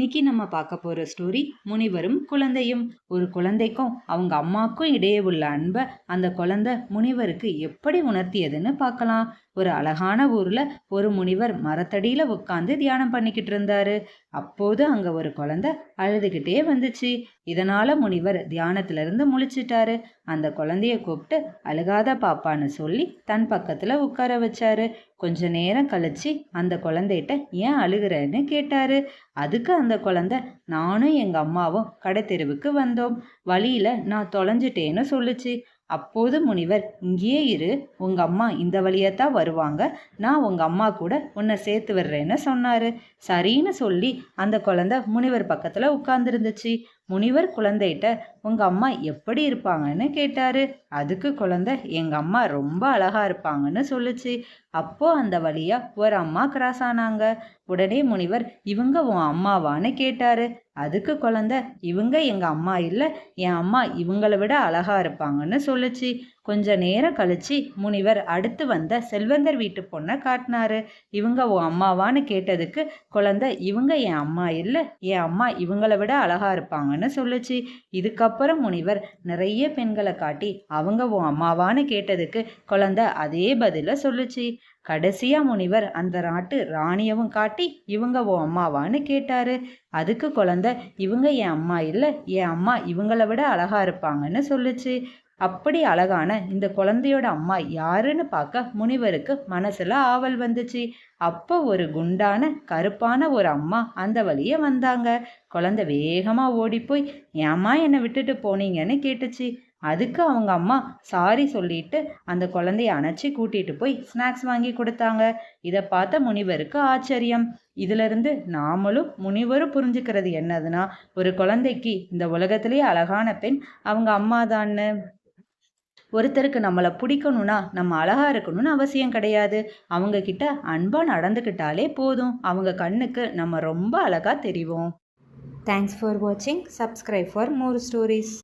இன்னைக்கு நம்ம பார்க்க போற ஸ்டோரி முனிவரும் குழந்தையும். ஒரு குழந்தைக்கும் அவங்க அம்மாக்கும் இடையே உள்ள அன்பை அந்த குழந்தை முனிவருக்கு எப்படி உணர்த்தியதுன்னு பார்க்கலாம். ஒரு அழகான ஊர்ல ஒரு முனிவர் மரத்தடியில உட்காந்து தியானம் பண்ணிக்கிட்டு இருந்தாரு. அப்போது அங்க ஒரு குழந்தை அழுதுகிட்டே வந்துச்சு. இதனால முனிவர் தியானத்துல இருந்து முழிச்சிட்டாரு. அந்த குழந்தைய கூப்பிட்டு அழுகாத பாப்பான்னு சொல்லி தன் பக்கத்துல உட்கார வச்சாரு. கொஞ்ச நேரம் கழிச்சு அந்த குழந்தைகிட்ட ஏன் அழுகிறன்னு கேட்டாரு. அதுக்கு அந்த குழந்தை, நானும் எங்க அம்மாவும் கடை தெருவுக்கு வந்தோம், வழியில நான் தொலைஞ்சிட்டேன்னு சொல்லுச்சு. அப்போது முனிவர், இங்கேயே இரு, உங்க அம்மா இந்த வழியத்தான் வருவாங்க, நான் உங்க அம்மா கூட உன்னை சேர்த்து விடுறேன்னு சொன்னாரு. சரின்னு சொல்லி அந்த குழந்தை முனிவர் பக்கத்துல உட்கார்ந்துருந்துச்சு. முனிவர் குழந்தைகிட்ட உங்க அம்மா எப்படி இருப்பாங்கன்னு கேட்டாரு. அதுக்கு குழந்தை, எங்க அம்மா ரொம்ப அழகா இருப்பாங்கன்னு சொல்லுச்சு. அப்போ அந்த வழியா ஒரு அம்மா கிராஸ் ஆனாங்க. உடனே முனிவர், இவங்க உன் அம்மாவான்னு கேட்டாரு. அதுக்கு குழந்தை, இவங்க எங்க அம்மா இல்ல, என் அம்மா இவங்களை விட அழகா இருப்பாங்கன்னு சொல்லுச்சு. கொஞ்ச நேரம் கழிச்சு முனிவர் அடுத்து வந்த செல்வந்தர் வீட்டு பொண்ணை காட்டினாரு. இவங்க உன் அம்மாவான்னு கேட்டதுக்கு குழந்தை, இவங்க என் அம்மா இல்லை, என் அம்மா இவங்களை விட அழகா இருப்பாங்கன்னு சொல்லுச்சு. இதுக்கப்புறம் முனிவர் நிறைய பெண்களை காட்டி அவங்க உன் அம்மாவான்னு கேட்டதுக்கு குழந்தை அதே பதில சொல்லுச்சு. கடைசியா முனிவர் அந்த நாட்டு ராணியவும் காட்டி இவங்க உன் அம்மாவான்னு கேட்டாரு. அதுக்கு குழந்தை, இவங்க என் அம்மா இல்லை, என் அம்மா இவங்களை விட அழகா இருப்பாங்கன்னு சொல்லுச்சு. அப்படி அழகான இந்த குழந்தையோட அம்மா யாருன்னு பார்க்க முனிவருக்கு மனசுல ஆவல் வந்துச்சு. அப்போ ஒரு குண்டான கருப்பான ஒரு அம்மா அந்த வழியே வந்தாங்க. குழந்தை வேகமா ஓடி போய், ஏம்மா என்னை விட்டுட்டு போனீங்கன்னு கேட்டுச்சு. அதுக்கு அவங்க அம்மா சாரி சொல்லிட்டு அந்த குழந்தைய அணைச்சி கூட்டிட்டு போய் ஸ்நாக்ஸ் வாங்கி கொடுத்தாங்க. இதை பார்த்த முனிவருக்கு ஆச்சரியம். இதுல இருந்து நாமளும் முனிவரும் புரிஞ்சுக்கிறது என்னதுன்னா, ஒரு குழந்தைக்கு இந்த உலகத்திலேயே அழகான பெண் அவங்க அம்மா தான்னு. ஒருத்தருக்கு நம்மளை பிடிக்கணும்னா நம்ம அழகா இருக்கணும்னு அவசியம் கிடையாது. அவங்க கிட்ட அன்பா நடந்துக்கிட்டாலே போதும், அவங்க கண்ணுக்கு நம்ம ரொம்ப அழகா தெரிவோம். தேங்க்ஸ் ஃபார் வாட்சிங். Subscribe for more stories.